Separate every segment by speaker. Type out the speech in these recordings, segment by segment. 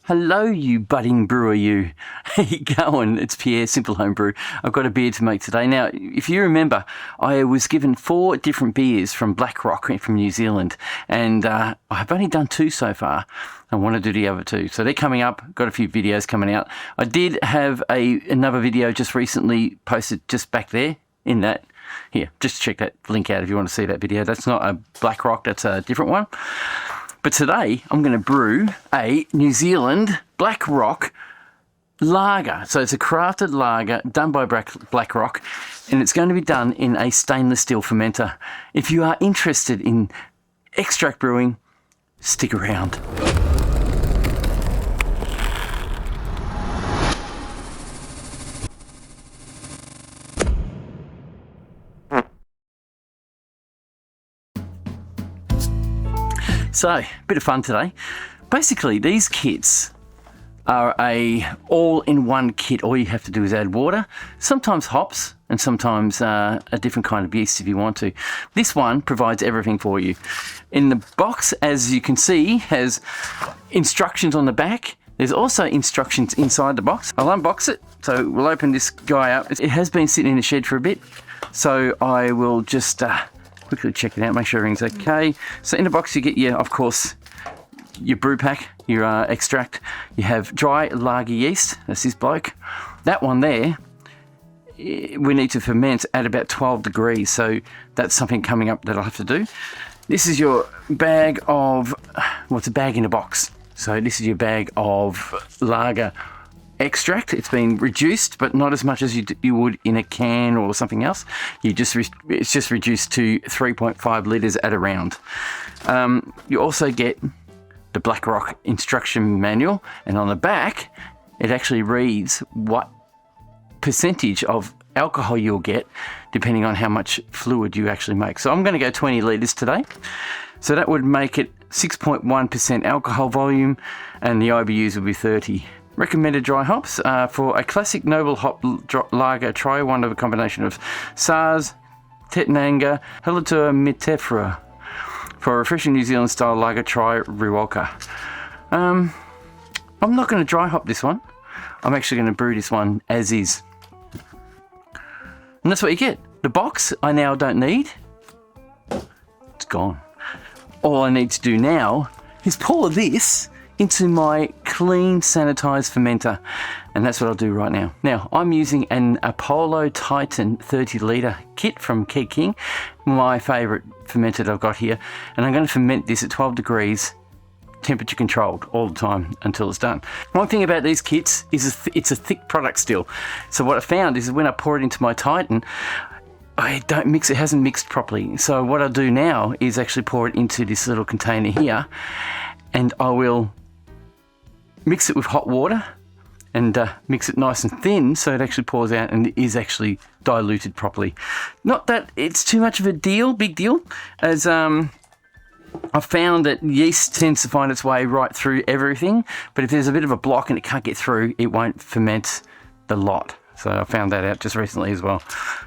Speaker 1: Hello, you budding brewer, you. How you going? It's Pierre, Simple Homebrew. I've got a beer to make today. Now, if you remember, I was given 4 different beers from Blackrock from New Zealand, and I've only done 2 so far. I want to do the other 2. So they're coming up. Got a few videos coming out. I did have another video just recently posted just back there in that. Here, just check that link out if you want to see that video. That's not a Blackrock, that's a different one. But today, I'm going to brew a New Zealand Blackrock lager. So it's a crafted lager done by Blackrock, and it's going to be done in a stainless steel fermenter. If you are interested in extract brewing, stick around. So, bit of fun today. Basically, these kits are a all-in-one kit. All you have to do is add water, sometimes hops, and sometimes a different kind of yeast if you want to. This one provides everything for you. In the box, as you can see, has instructions on the back. There's also instructions inside the box. I'll unbox it. So we'll open this guy up. It has been sitting in the shed for a bit, so I will just quickly check it out, make sure everything's okay. So in the box you get of course, your brew pack, your extract. You have dry lager yeast, that's this bloke. That one there, we need to ferment at about 12 degrees, so that's something coming up that I'll have to do. This is your bag of, well, it's a bag in a box. So this is your bag of lager extract. It's been reduced, but not as much as you would in a can or something else. It's just reduced to 3.5 litres at a round. You also get the Blackrock instruction manual, and on the back it actually reads what percentage of alcohol you'll get depending on how much fluid you actually make. So I'm going to go 20 litres today. So that would make it 6.1% alcohol volume, and the IBUs will be 30. Recommended dry hops for a classic noble hop lager. Try one of a combination of Sars, Tetnanga, Helatua Mitefra. For a refreshing New Zealand style lager, try Ruoka. I'm not going to dry hop this one. I'm actually going to brew this one as is. And that's what you get. The box I now don't need. It's gone. All I need to do now is pour this into my clean sanitized fermenter, and that's what I'll do right now. Now I'm using an Apollo Titan 30 litre kit from Keg King, my favourite fermenter that I've got here, and I'm going to ferment this at 12 degrees, temperature controlled all the time until it's done. One thing about these kits is it's a thick product still, so what I found is when I pour it into my Titan, I don't mix it, hasn't mixed properly. So what I'll do now is actually pour it into this little container here, and I will mix it with hot water and mix it nice and thin so it actually pours out and is actually diluted properly. Not that it's too much of a big deal, as I've found that yeast tends to find its way right through everything, but if there's a bit of a block and it can't get through, it won't ferment the lot. So I found that out just recently as well.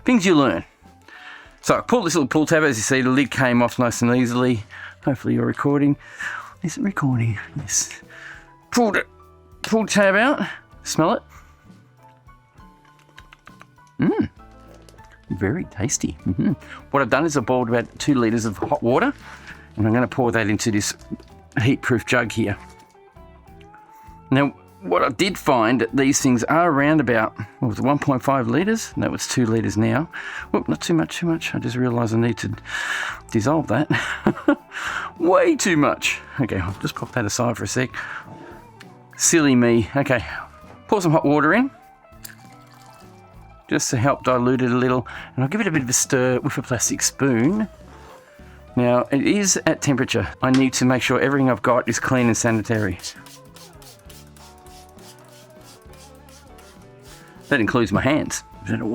Speaker 1: Things you learn. So I pulled this little pull tab, as you see, the lid came off nice and easily. Hopefully you're recording. Is it recording? Yes. Pull tab out, smell it. Very tasty. What I've done is I've boiled about 2 litres of hot water, and I'm going to pour that into this heat-proof jug here. Now, what I did find that these things are around about, what was it, 1.5 litres? No, it's 2 litres now. Whoop, not too much. I just realised I need to dissolve that. Way too much. Okay, I'll just pop that aside for a sec. Silly me. Okay, pour some hot water in just to help dilute it a little, and I'll give it a bit of a stir with a plastic spoon. Now, it is at temperature. I need to make sure everything I've got is clean and sanitary. That includes my hands. Give that a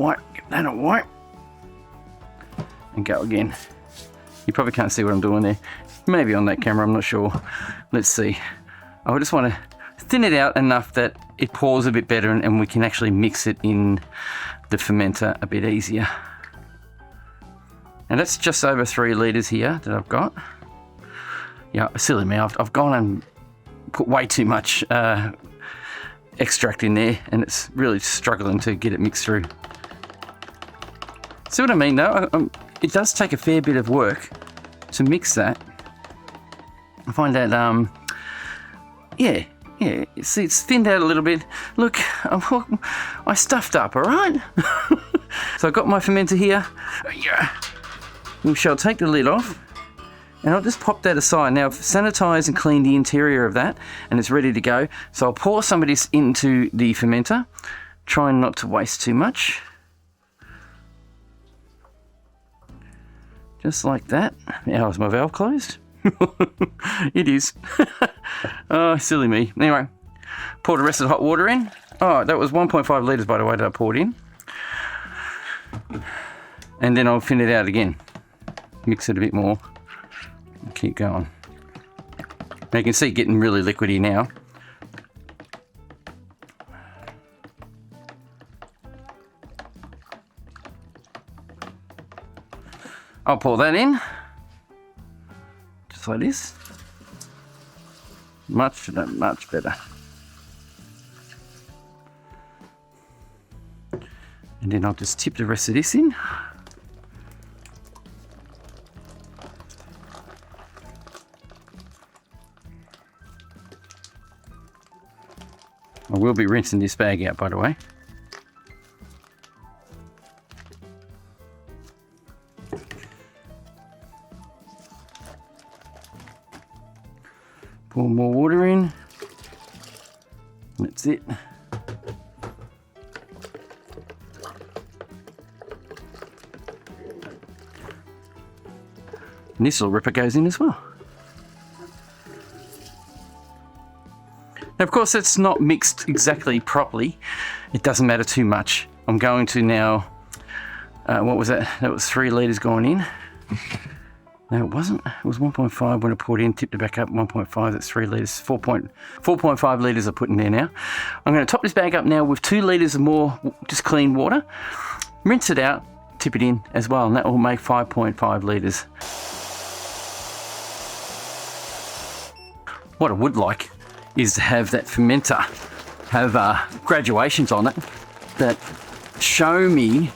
Speaker 1: wipe, and go again. You probably can't see what I'm doing there. Maybe on that camera, I'm not sure. Let's see. I just want to thin it out enough that it pours a bit better, and we can actually mix it in the fermenter a bit easier. And that's just over 3 litres here that I've got. Yeah, silly me, I've gone and put way too much extract in there, and it's really struggling to get it mixed through. See what I mean though? It does take a fair bit of work to mix that. I find that, yeah, see, it's thinned out a little bit. Look, I stuffed up, all right? So I've got my fermenter here. We shall take the lid off, and I'll just pop that aside. Now I've sanitized and cleaned the interior of that, and it's ready to go. So I'll pour some of this into the fermenter, trying not to waste too much. Just like that. Now is my valve closed? It is. Oh, silly me. Anyway, pour the rest of the hot water in. Oh, that was 1.5 litres, by the way, that I poured in. And then I'll thin it out again. Mix it a bit more. Keep going. Now you can see it getting really liquidy now. I'll pour that in. Just like this. Much better. And then I'll just tip the rest of this in. I will be rinsing this bag out, by the way. Pour more water in. That's it. And this little ripper goes in as well. Now, of course, it's not mixed exactly properly. It doesn't matter too much. I'm going to now, what was that? That was 3 litres going in. No, it wasn't. It was 1.5 when I poured in, tipped it back up, 1.5, that's 3 litres. 4.5 litres I put in there now. I'm going to top this bag up now with 2 litres of more just clean water. Rinse it out, tip it in as well, and that will make 5.5 litres. What I would like is to have that fermenter have graduations on it that show me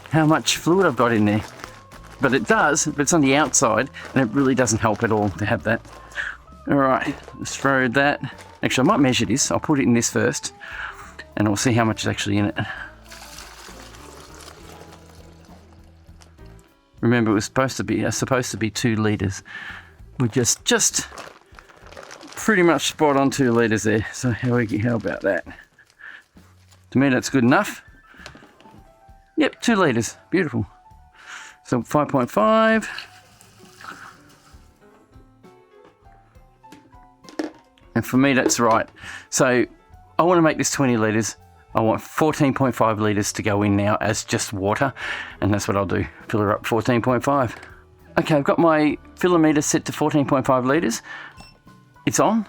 Speaker 1: how much fluid I've got in there. But it does, but it's on the outside, and it really doesn't help at all to have that. All right, let's throw that. Actually, I might measure this. I'll put it in this first, and we'll see how much is actually in it. Remember, it was supposed to be 2 litres. We're just pretty much spot on 2 litres there. So how about that? To me, that's good enough. Yep, 2 litres. Beautiful. So 5.5. And for me, that's right. So I want to make this 20 litres. I want 14.5 litres to go in now as just water. And that's what I'll do. Fill her up 14.5. Okay, I've got my filler meter set to 14.5 litres. It's on.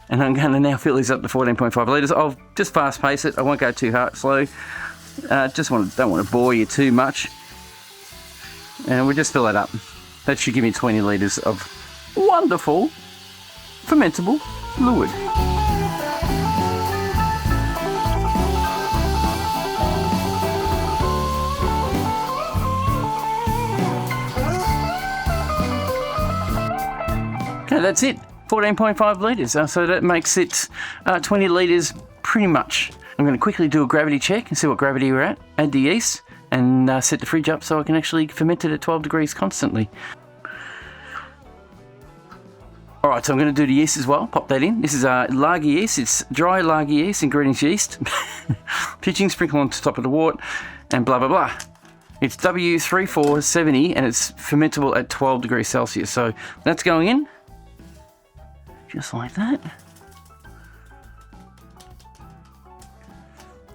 Speaker 1: And I'm going to now fill this up to 14.5 litres. I'll just fast pace it. I won't go too slow. Don't want to bore you too much. And we'll just fill that up. That should give me 20 litres of wonderful fermentable fluid. Okay, that's it. 14.5 litres. So that makes it 20 litres pretty much. I'm going to quickly do a gravity check and see what gravity we're at. Add the yeast and set the fridge up so I can actually ferment it at 12 degrees constantly. Alright, so I'm going to do the yeast as well. Pop that in. This is lager yeast. It's dry lager yeast, ingredients yeast. Pitching, sprinkle on top of the wort, and blah blah blah. It's W3470 and it's fermentable at 12 degrees Celsius. So that's going in. Just like that.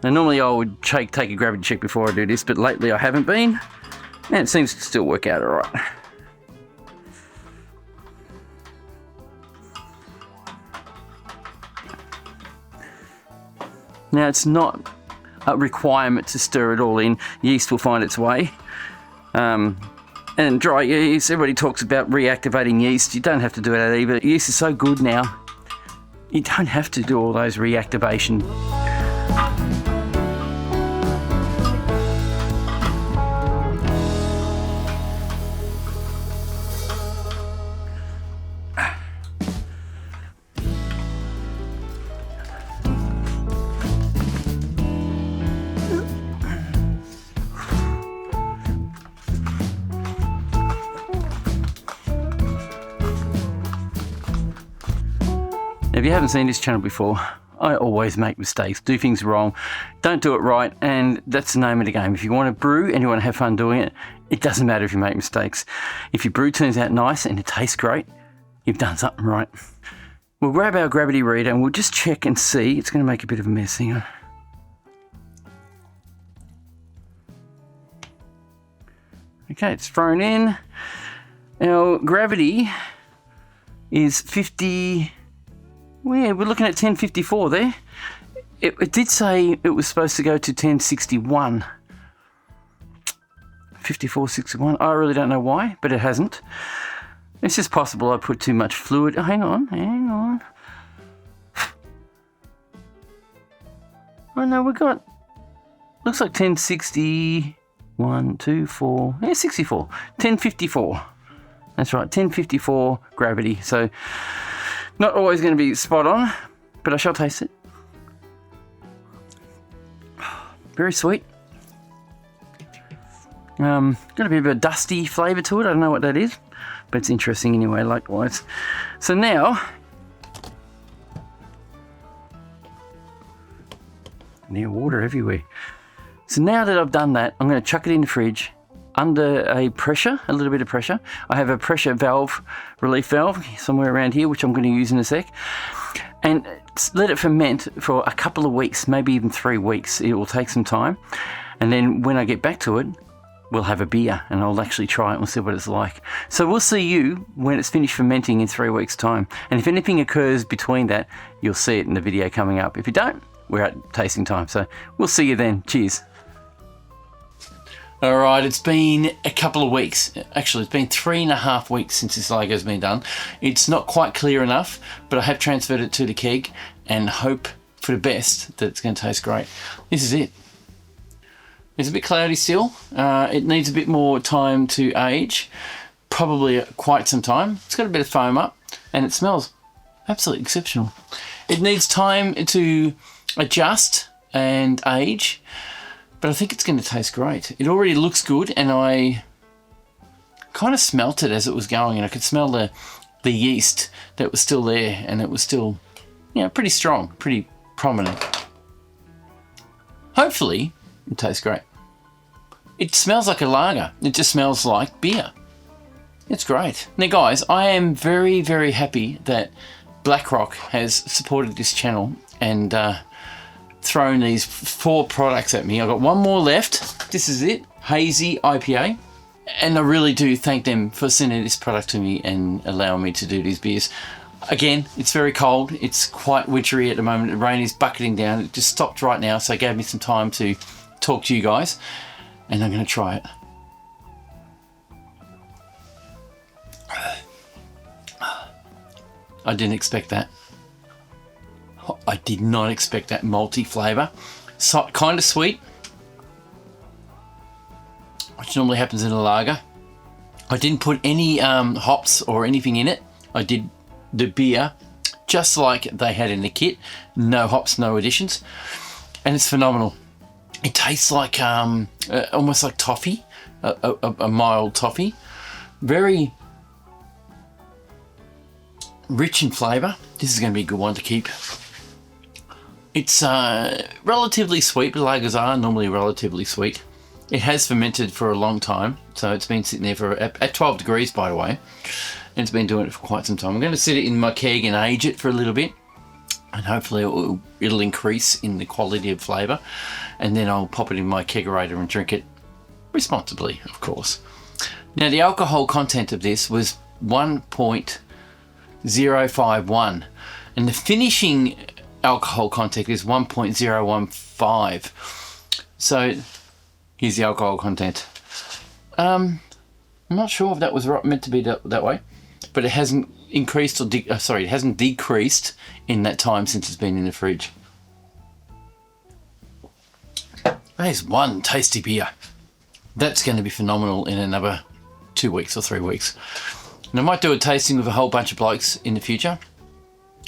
Speaker 1: Now normally I would take a gravity check before I do this, but lately I haven't been, and it seems to still work out alright. Now it's not a requirement to stir it all in. Yeast will find its way. And dry yeast, everybody talks about reactivating yeast. You don't have to do that either. Yeast is so good now you don't have to do all those reactivation. If you haven't seen this channel before, I always make mistakes, do things wrong, don't do it right, and that's the name of the game. If you want to brew and you want to have fun doing it, it doesn't matter if you make mistakes. If your brew turns out nice and it tastes great, you've done something right. We'll grab our gravity reader and we'll just check and see. It's going to make a bit of a mess here. Okay, it's thrown in. Our gravity is 50... We're looking at 1054 there. It did say it was supposed to go to 1061. 5461. I really don't know why, but it hasn't. It's just possible I put too much fluid. Oh, hang on. Oh no, we got... Looks like 1060... 1, 2, 4... Yeah, 64. 1054. That's right, 1054 gravity. So... Not always going to be spot on, but I shall taste it. Very sweet. Got a bit of a dusty flavour to it. I don't know what that is, but it's interesting anyway, likewise. So now, water everywhere. So now that I've done that, I'm going to chuck it in the fridge under a little bit of pressure. I have a pressure valve, relief valve, somewhere around here, which I'm going to use in a sec. And let it ferment for a couple of weeks, maybe even 3 weeks. It will take some time. And then when I get back to it, we'll have a beer and I'll actually try it and we'll see what it's like. So we'll see you when it's finished fermenting in 3 weeks' time. And if anything occurs between that, you'll see it in the video coming up. If you don't, we're at tasting time. So we'll see you then. Cheers. All right, it's been a couple of weeks. Actually, it's been 3.5 weeks since this lager's been done. It's not quite clear enough, but I have transferred it to the keg and hope for the best that it's going to taste great. This is it. It's a bit cloudy still. It needs a bit more time to age, probably quite some time. It's got a bit of foam up and it smells absolutely exceptional. It needs time to adjust and age, but I think it's going to taste great. It already looks good, and I kind of smelt it as it was going, and I could smell the yeast that was still there, and it was still, pretty strong, pretty prominent. Hopefully, it tastes great. It smells like a lager. It just smells like beer. It's great. Now, guys, I am very, very happy that BlackRock has supported this channel and thrown these 4 products at me. I've got one more left. This is it, Hazy IPA. And I really do thank them for sending this product to me and allowing me to do these beers. Again, it's very cold. It's quite wintry at the moment. The rain is bucketing down. It just stopped right now, so it gave me some time to talk to you guys. And I'm going to try it. I didn't expect that. I did not expect that malty flavour. So, kind of sweet, which normally happens in a lager. I didn't put any hops or anything in it. I did the beer just like they had in the kit. No hops, no additions. And it's phenomenal. It tastes like almost like toffee, a mild toffee. Very rich in flavour. This is going to be a good one to keep. It's relatively sweet, but lagers are normally relatively sweet. It has fermented for a long time, so it's been sitting there for at 12 degrees, by the way. And it's been doing it for quite some time. I'm going to sit it in my keg and age it for a little bit, and hopefully it'll increase in the quality of flavour. And then I'll pop it in my kegerator and drink it responsibly, of course. Now, the alcohol content of this was 1.051, and the finishing alcohol content is 1.015. So here's the alcohol content. I'm not sure if that was meant to be that way, but it hasn't increased or sorry, it hasn't decreased in that time since it's been in the fridge. There's one tasty beer. That's going to be phenomenal in another 2 weeks or 3 weeks. And I might do a tasting with a whole bunch of blokes in the future.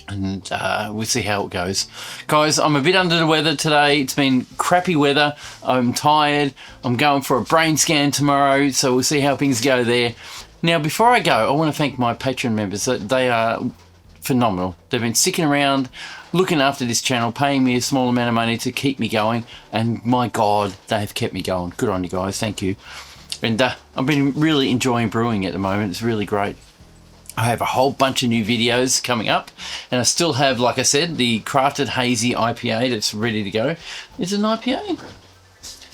Speaker 1: And we'll see how it goes. Guys, I'm a bit under the weather today. It's been crappy weather. I'm tired. I'm going for a brain scan tomorrow, so we'll see how things go there. Now, before I go, I want to thank my Patron members. They are phenomenal. They've been sticking around, looking after this channel, paying me a small amount of money to keep me going. And my God, they have kept me going. Good on you guys. Thank you. And I've been really enjoying brewing at the moment. It's really great. I have a whole bunch of new videos coming up, and I still have, like I said, the Crafted Hazy IPA that's ready to go. Is it an IPA?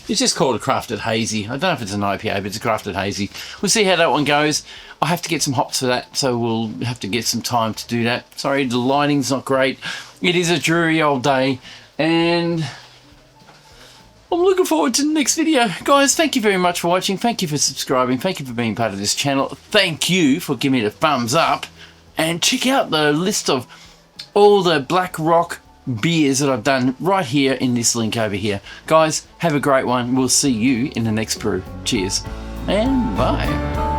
Speaker 1: It's just called a Crafted Hazy. I don't know if it's an IPA, but it's a Crafted Hazy. We'll see how that one goes. I have to get some hops for that, so we'll have to get some time to do that. Sorry, the lighting's not great. It is a dreary old day, and I'm looking forward to the next video. Guys, thank you very much for watching. Thank you for subscribing. Thank you for being part of this channel. Thank you for giving me the thumbs up. And check out the list of all the Black Rock beers that I've done right here in this link over here. Guys, have a great one. We'll see you in the next brew. Cheers and bye.